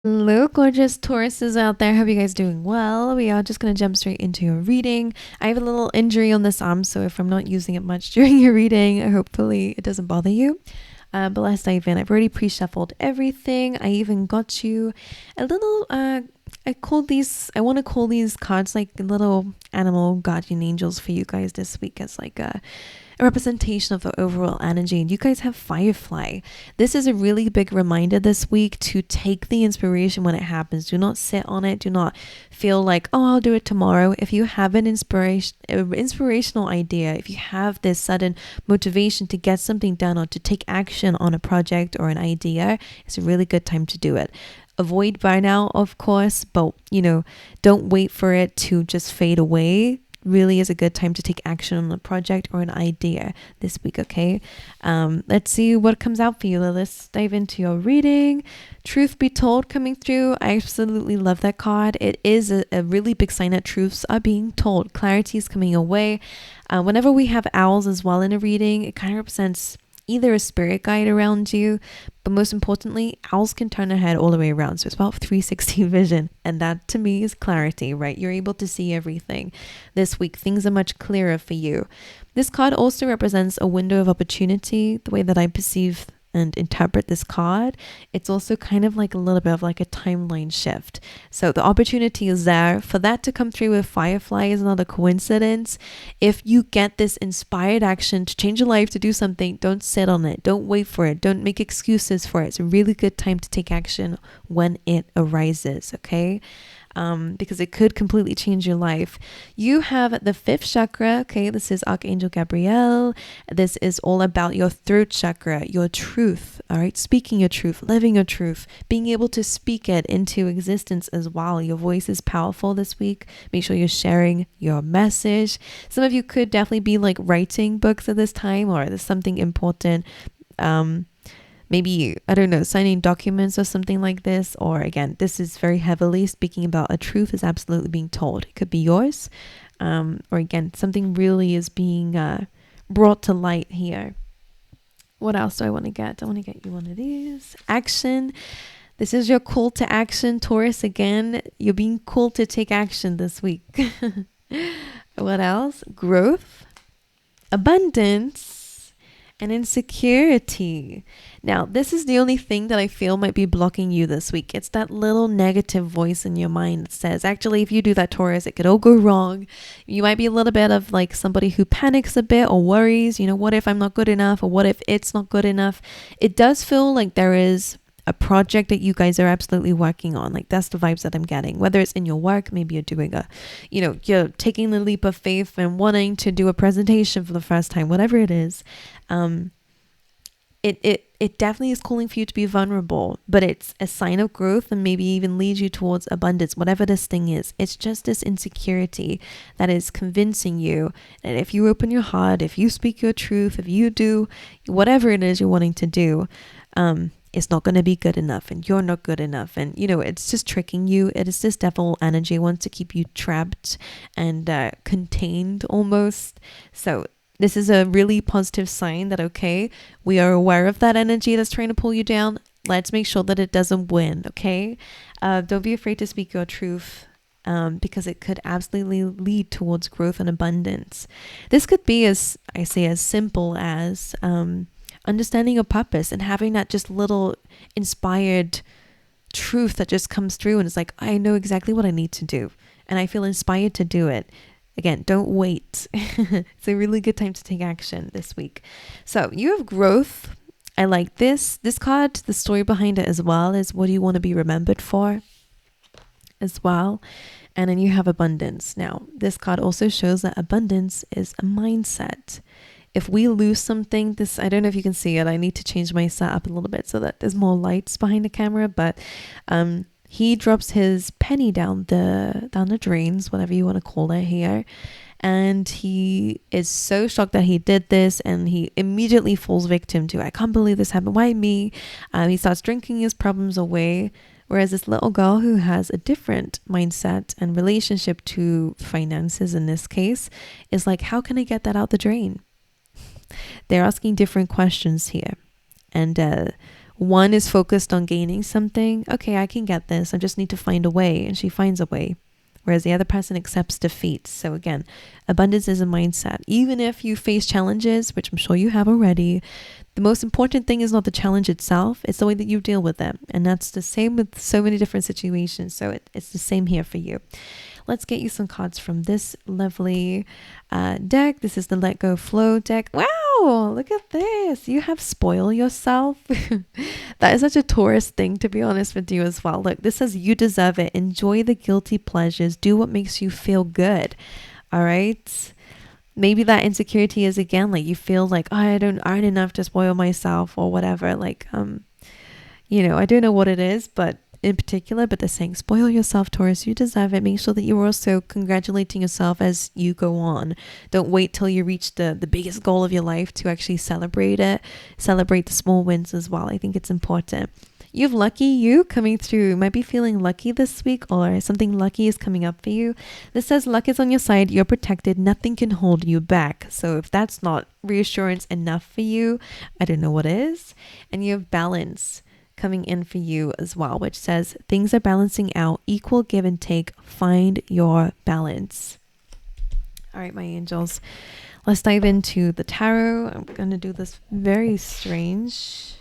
Hello, gorgeous Tauruses out there. Hope you guys doing well. We are just going to jump straight into your reading. I have a little injury on this arm, so if I'm not using it much during your reading, hopefully it doesn't bother you. But let's dive in. I've already pre-shuffled everything. I even got you a little, I want to call these cards like little animal guardian angels for you guys this week as like a representation of the overall energy. And you guys have Firefly. This is a really big reminder this week to take the inspiration when it happens. Do not sit on it. Do not feel like, oh, I'll do it tomorrow. If you have an inspirational idea, if you have this sudden motivation to get something done or to take action on a project or an idea, it's a really good time to do it. Avoid burnout, of course, but don't wait for it to just fade away. Really is a good time to take action on a project or an idea this week. Okay, let's see what comes out for you. Let's dive into your reading. Truth be told coming through. I absolutely love that card. It is a really big sign that truths are being told. Clarity is coming away. Whenever we have owls as well in a reading, it kind of represents either a spirit guide around you, but most importantly, owls can turn their head all the way around. So it's about 360 vision. And that to me is clarity, right? You're able to see everything. This week, things are much clearer for you. This card also represents a window of opportunity. The way that I perceive and interpret this card, it's also kind of like a little bit of like a timeline shift. So the opportunity is there. For that to come through with Firefly is not a coincidence. If you get this inspired action to change your life, to do something, don't sit on it. Don't wait for it. Don't make excuses for it. It's a really good time to take action when it arises, okay? Because it could completely change your life. You have the fifth chakra. Okay, this is Archangel Gabriel. This is all about your throat chakra, your truth. All right, speaking your truth, living your truth, being able to speak it into existence as well. Your voice is powerful this week. Make sure you're sharing your message. Some of you could definitely be like writing books at this time, or there's something important. Maybe, I don't know, signing documents or something like this. Or again, this is very heavily speaking about a truth is absolutely being told. It could be yours. Or again, something really is being brought to light here. What else do I want to get? I want to get you one of these. Action. This is your call to action, Taurus. Again, you're being called to take action this week. What else? Growth, abundance, and insecurity. Now, this is the only thing that I feel might be blocking you this week. It's that little negative voice in your mind that says, actually, if you do that, Taurus, it could all go wrong. You might be a little bit of like somebody who panics a bit or worries, what if I'm not good enough, or what if it's not good enough? It does feel like there is a project that you guys are absolutely working on. Like that's the vibes that I'm getting, whether it's in your work, maybe you're doing you're taking the leap of faith and wanting to do a presentation for the first time, whatever it is. It definitely is calling for you to be vulnerable, but it's a sign of growth and maybe even leads you towards abundance, whatever this thing is. It's just this insecurity that is convincing you that if you open your heart, if you speak your truth, if you do whatever it is you're wanting to do, it's not going to be good enough and you're not good enough. And, it's just tricking you. It is this devil energy, wants to keep you trapped and contained almost. So this is a really positive sign that, okay, we are aware of that energy that's trying to pull you down. Let's make sure that it doesn't win, okay? Don't be afraid to speak your truth. Because it could absolutely lead towards growth and abundance. This could be, as simple as understanding your purpose and having that just little inspired truth that just comes through and it's like, I know exactly what I need to do and I feel inspired to do it. Again, don't wait. It's a really good time to take action this week. So you have growth. I like this card. The story behind it as well is, what do you want to be remembered for as well? And then you have abundance. Now, this card also shows that abundance is a mindset. If we lose something, I don't know if you can see it. I need to change my setup a little bit so that there's more lights behind the camera. But he drops his penny down the drains, whatever you want to call it here. And he is so shocked that he did this, and he immediately falls victim to, I can't believe this happened. Why me? He starts drinking his problems away. Whereas this little girl who has a different mindset and relationship to finances in this case is like, how can I get that out the drain? They're asking different questions here. And One is focused on gaining something. Okay, I can get this. I just need to find a way. And she finds a way. Whereas the other person accepts defeat. So again, abundance is a mindset. Even if you face challenges, which I'm sure you have already, the most important thing is not the challenge itself. It's the way that you deal with them. And that's the same with so many different situations. So it's the same here for you. Let's get you some cards from this lovely deck. This is the Let Go Flow deck. Wow, look at this. You have spoil yourself. That is such a Taurus thing, to be honest with you as well. Look, this says you deserve it. Enjoy the guilty pleasures. Do what makes you feel good. All right. Maybe that insecurity is, again, like you feel like, oh, I don't earn enough to spoil myself or whatever. Like, you know, I don't know what it is, but in particular, but they're saying spoil yourself, Taurus. You deserve it. Make sure that you're also congratulating yourself as you go on. Don't wait till you reach the biggest goal of your life to actually celebrate it. Celebrate the small wins as well. I think it's important. You have lucky you coming through. You might be feeling lucky this week, or something lucky is coming up for you. This says luck is on your side. You're protected. Nothing can hold you back. So if that's not reassurance enough for you, I don't know what is. And you have balance coming in for you as well, which says things are balancing out, equal give and take. Find your balance. All right, my angels, let's dive into the tarot. I'm going to do this very strange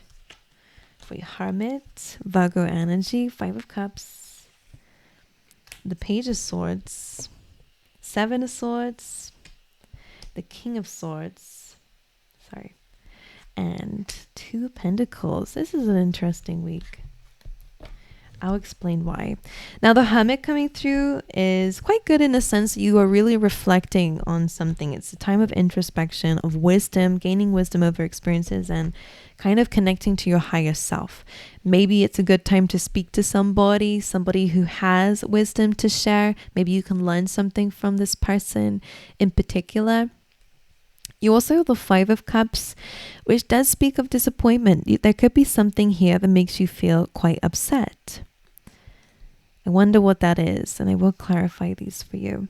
for your Hermit, Virgo energy, 5 of Cups, the Page of Swords, 7 of Swords, the King of Swords, and 2 of Pentacles. This is an interesting week. I'll explain why. Now, the Hermit coming through is quite good in the sense that you are really reflecting on something. It's a time of introspection, of wisdom, gaining wisdom over experiences, and kind of connecting to your higher self. Maybe it's a good time to speak to somebody who has wisdom to share. Maybe you can learn something from this person in particular. You also have the 5 of Cups, which does speak of disappointment. There could be something here that makes you feel quite upset. I wonder what that is, and I will clarify these for you.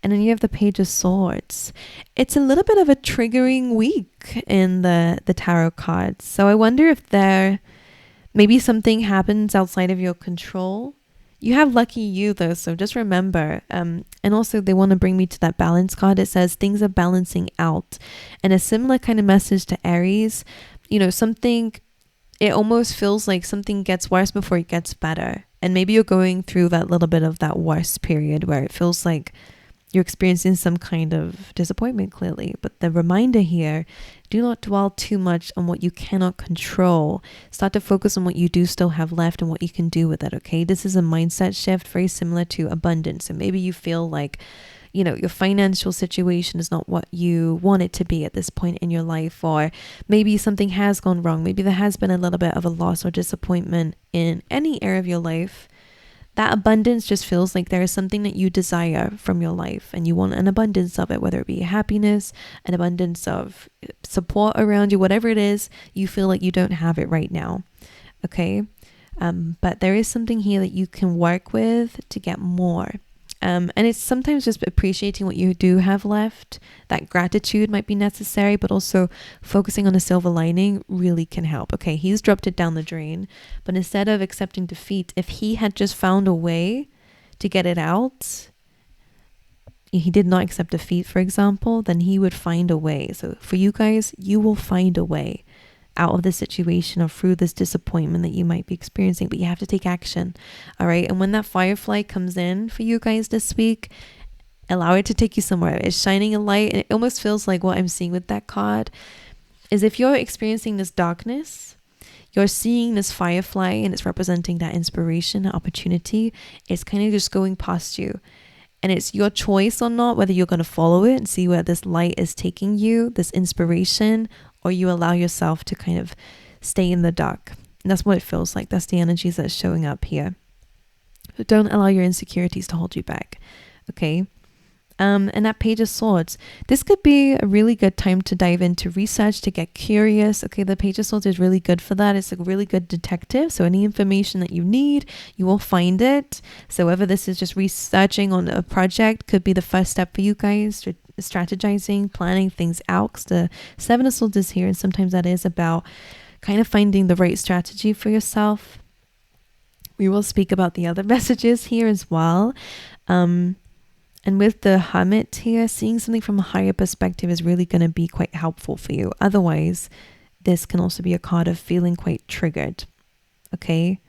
And then you have the Page of Swords. It's a little bit of a triggering week in the tarot cards. So I wonder if maybe something happens outside of your control. You have lucky you though, so just remember. And also they want to bring me to that balance card. It says things are balancing out. And a similar kind of message to Aries. You know, it almost feels like something gets worse before it gets better. And maybe you're going through that little bit of that worst period where it feels like you're experiencing some kind of disappointment, clearly. But the reminder here, do not dwell too much on what you cannot control. Start to focus on what you do still have left and what you can do with it, okay? This is a mindset shift very similar to abundance. So maybe you feel like, you know, your financial situation is not what you want it to be at this point in your life, or maybe something has gone wrong. Maybe there has been a little bit of a loss or disappointment in any area of your life. That abundance just feels like there is something that you desire from your life and you want an abundance of it, whether it be happiness, an abundance of support around you, whatever it is, you feel like you don't have it right now. Okay. But there is something here that you can work with to get more. And it's sometimes just appreciating what you do have left. That gratitude might be necessary, but also focusing on a silver lining really can help. Okay, he's dropped it down the drain, but instead of accepting defeat, if he had just found a way to get it out, he did not accept defeat, for example, then he would find a way. So for you guys, you will find a way out of this situation or through this disappointment that you might be experiencing, but you have to take action. All right. And when that Firefly comes in for you guys this week, allow it to take you somewhere. It's shining a light, and it almost feels like what I'm seeing with that card is if you're experiencing this darkness, you're seeing this Firefly and it's representing that inspiration, that opportunity. It's kind of just going past you. And it's your choice or not, whether you're going to follow it and see where this light is taking you, this inspiration, or you allow yourself to kind of stay in the dark. And that's what it feels like. That's the energies that's showing up here. So don't allow your insecurities to hold you back. Okay. And that Page of Swords, this could be a really good time to dive into research, to get curious. Okay, the Page of Swords is really good for that. It's a really good detective. So any information that you need, you will find it. So whether this is just researching on a project, could be the first step for you guys, strategizing, planning things out. 'Cause the 7 of Swords is here, and sometimes that is about kind of finding the right strategy for yourself. We will speak about the other messages here as well. And with the Hermit here, seeing something from a higher perspective is really going to be quite helpful for you. Otherwise, this can also be a card of feeling quite triggered. Okay.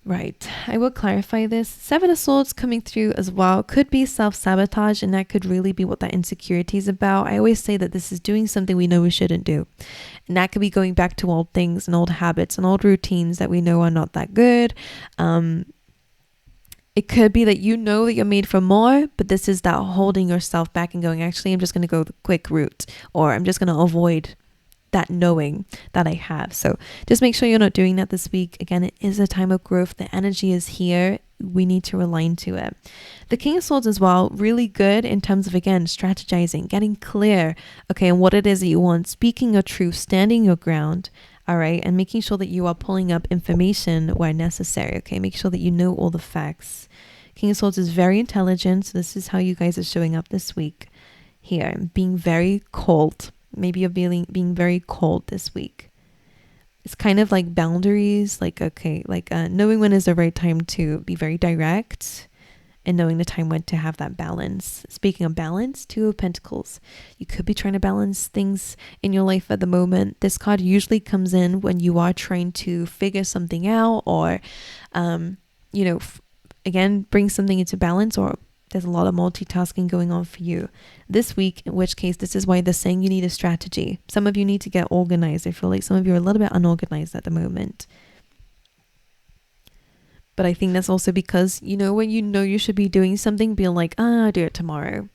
Right. I will clarify this. Seven of Swords coming through as well could be self-sabotage, and that could really be what that insecurity is about. I always say that this is doing something we know we shouldn't do. And that could be going back to old things and old habits and old routines that we know are not that good. It could be that you know that you're made for more, but this is that holding yourself back and going, actually, I'm just going to go the quick route, or I'm just going to avoid that knowing that I have. So just make sure you're not doing that this week. Again, it is a time of growth. The energy is here. We need to align to it. The King of Swords as well, really good in terms of, again, strategizing, getting clear, okay, on what it is that you want, speaking your truth, standing your ground, all right, and making sure that you are pulling up information where necessary, okay? Make sure that you know all the facts. King of Swords is very intelligent, so this is how you guys are showing up this week here, being very cold. Maybe you're being very cold this week. It's kind of like boundaries, like, okay, like knowing when is the right time to be very direct and knowing the time when to have that balance. Speaking of balance, Two of Pentacles. You could be trying to balance things in your life at the moment. This card usually comes in when you are trying to figure something out, or, again, bring something into balance, or there's a lot of multitasking going on for you this week, in which case this is why they're saying you need a strategy. Some of you need to get organized. I feel like some of you are a little bit unorganized at the moment. But I think that's also because, when you know you should be doing something, be like, I'll do it tomorrow.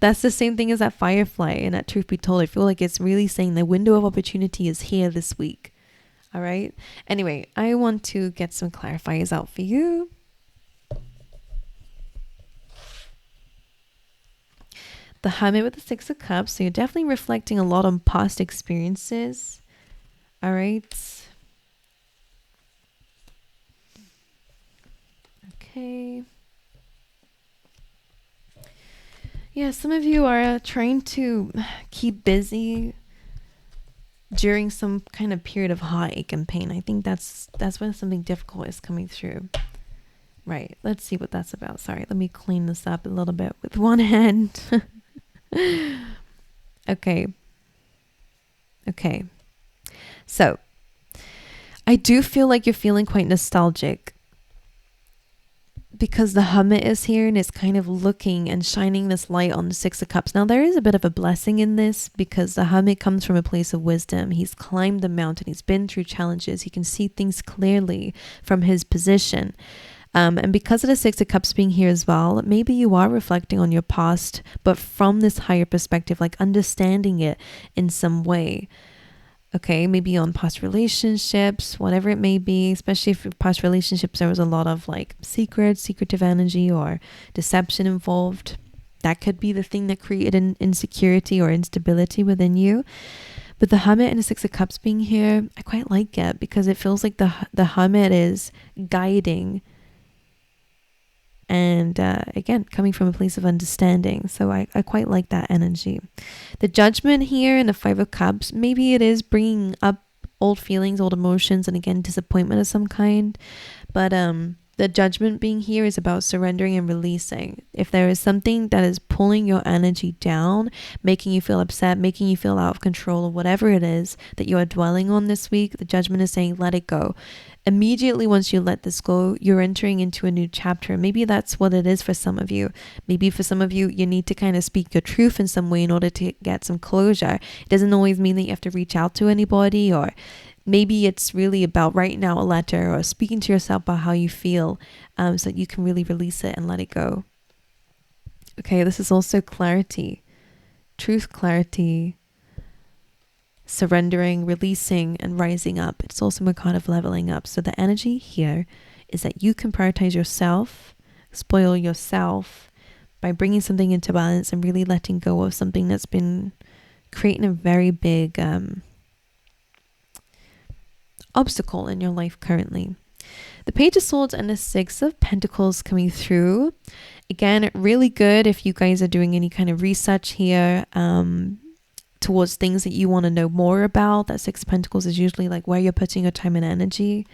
That's the same thing as that Firefly and that Truth Be Told. I feel like it's really saying the window of opportunity is here this week. All right. Anyway, I want to get some clarifiers out for you. The Hermit with the Six of Cups. So you're definitely reflecting a lot on past experiences. All right. Okay. Yeah, some of you are trying to keep busy during some kind of period of heartache and pain. I think that's when something difficult is coming through. Right. Let's see what that's about. Sorry, let me clean this up a little bit with one hand. Okay. So, I do feel like you're feeling quite nostalgic because the Hermit is here and it's kind of looking and shining this light on the Six of Cups. Now, there is a bit of a blessing in this because the Hermit comes from a place of wisdom. He's climbed the mountain. He's been through challenges. He can see things clearly from his position. And because of the Six of Cups being here as well, maybe you are reflecting on your past, but from this higher perspective, like understanding it in some way. Okay, maybe on past relationships, whatever it may be, especially if past relationships, there was a lot of like secretive energy or deception involved. That could be the thing that created an insecurity or instability within you. But the Hermit and the Six of Cups being here, I quite like it because it feels like the Hermit is guiding. And again, coming from a place of understanding. So I quite like that energy. The Judgment here and the Five of Cups, maybe it is bringing up old feelings, old emotions, and again, disappointment of some kind. But the Judgment being here is about surrendering and releasing. If there is something that is pulling your energy down, making you feel upset, making you feel out of control, or whatever it is that you are dwelling on this week, the Judgment is saying, let it go. Immediately once you let this go, you're entering into a new chapter. Maybe that's what it is for some of you. Maybe for some of you, you need to kind of speak your truth in some way in order to get some closure. It doesn't always mean that you have to reach out to anybody, or maybe it's really about writing out a letter or speaking to yourself about how you feel, so that you can really release it and let it go. Okay, this is also clarity, truth, clarity, surrendering, releasing, and rising up. It's also a kind of leveling up. So the energy here is that you can prioritize yourself, spoil yourself by bringing something into balance and really letting go of something that's been creating a very big obstacle in your life currently. The Page of Swords and the Six of Pentacles coming through. Again, really good if you guys are doing any kind of research here. towards things that you want to know more about. That Six of Pentacles is usually like where you're putting your time and energy.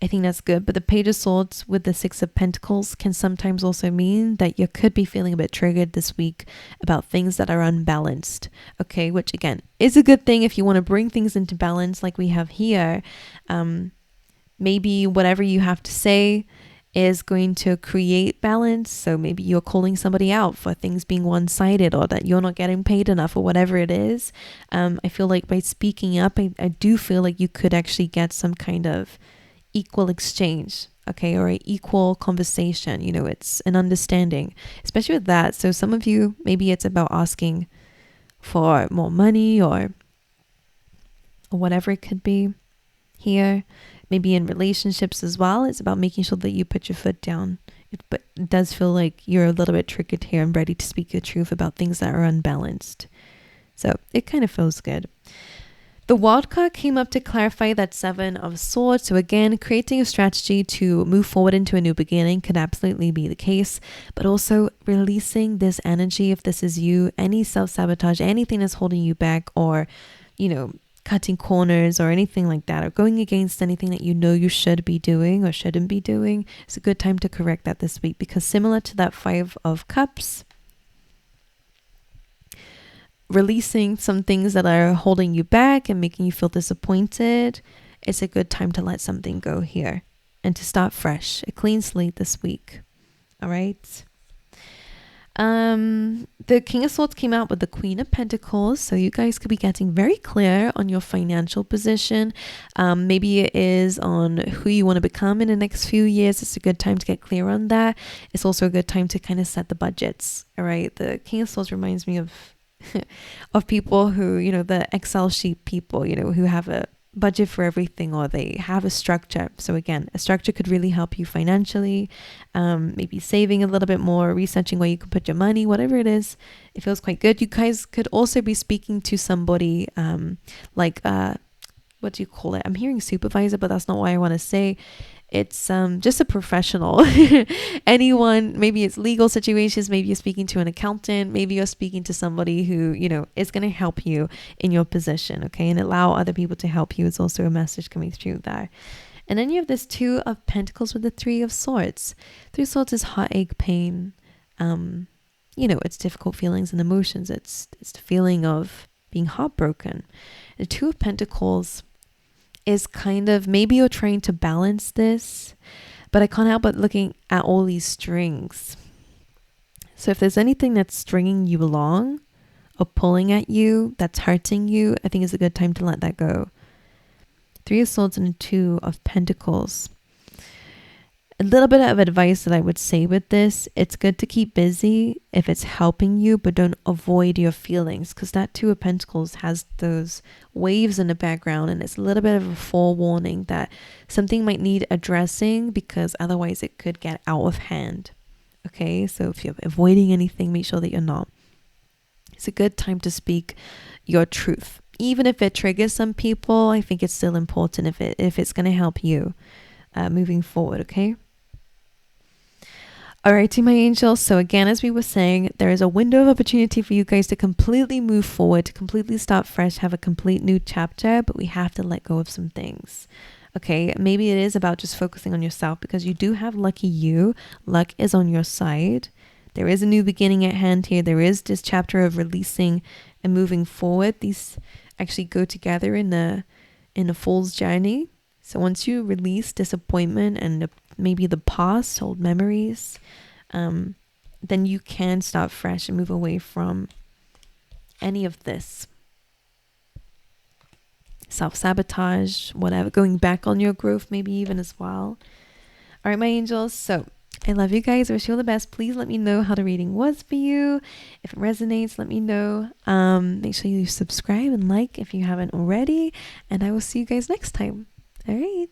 I think that's good. But the Page of Swords with the Six of Pentacles can sometimes also mean that you could be feeling a bit triggered this week about things that are unbalanced. Okay, which again is a good thing if you want to bring things into balance like we have here. Maybe whatever you have to say is going to create balance. So maybe you're calling somebody out for things being one-sided, or that you're not getting paid enough, or whatever it is. I feel like by speaking up, I do feel like you could actually get some kind of equal exchange, okay, or an equal conversation. You know, it's an understanding, especially with that. So some of you, maybe it's about asking for more money or whatever it could be here. Maybe in relationships as well, it's about making sure that you put your foot down. But it does feel like you're a little bit triggered here and ready to speak your truth about things that are unbalanced. So it kind of feels good. The Wild card came up to clarify that Seven of Swords. So again, creating a strategy to move forward into a new beginning could absolutely be the case, but also releasing this energy, if this is you, any self-sabotage, anything that's holding you back, or, you know, cutting corners or anything like that, or going against anything that you know you should be doing or shouldn't be doing. It's a good time to correct that this week, because similar to that Five of Cups, releasing some things that are holding you back and making you feel disappointed, it's a good time to let something go here and to start fresh, a clean slate this week. All right. The King of Swords came out with the Queen of Pentacles, so you guys could be getting very clear on your financial position. Maybe it is on who you want to become in the next few years. It's a good time to get clear on that. It's also a good time to kind of set the budgets. All right. The King of Swords reminds me of of people who, you know, the Excel sheet people, you know, who have a budget for everything, or they have a structure. So again, a structure could really help you financially, maybe saving a little bit more, researching where you can put your money, whatever it is. It feels quite good. You guys could also be speaking to somebody like what do you call it? I'm hearing supervisor, but that's not what I want to say. It's just a professional. Anyone, maybe it's legal situations, maybe you're speaking to an accountant, maybe you're speaking to somebody who, you know, is going to help you in your position, okay, and allow other people to help you. It's also a message coming through there. And then you have this Two of Pentacles with the Three of Swords. Three of Swords is heartache, pain, you know, it's difficult feelings and emotions. It's the feeling of being heartbroken. The Two of Pentacles is kind of, maybe you're trying to balance this, but I can't help but looking at all these strings. So if there's anything that's stringing you along or pulling at you, that's hurting you, I think it's a good time to let that go. Three of Swords and Two of Pentacles. A little bit of advice that I would say with this, it's good to keep busy if it's helping you, but don't avoid your feelings, because that Two of Pentacles has those waves in the background, and it's a little bit of a forewarning that something might need addressing, because otherwise it could get out of hand. Okay, so if you're avoiding anything, make sure that you're not. It's a good time to speak your truth. Even if it triggers some people, I think it's still important if it's going to help you moving forward, okay? Alrighty, my angels. So again, as we were saying, there is a window of opportunity for you guys to completely move forward, to completely start fresh, have a complete new chapter, but we have to let go of some things. Okay, maybe it is about just focusing on yourself, because you do have lucky you. Luck is on your side. There is a new beginning at hand here. There is this chapter of releasing and moving forward. These actually go together in a fool's journey. So once you release disappointment and maybe the past, old memories, then you can start fresh and move away from any of this self-sabotage, whatever, going back on your growth maybe even as well. All right, my angels. So I love you guys. I wish you all the best. Please let me know how the reading was for you. If it resonates, let me know. Make sure you subscribe and like if you haven't already. And I will see you guys next time. All right.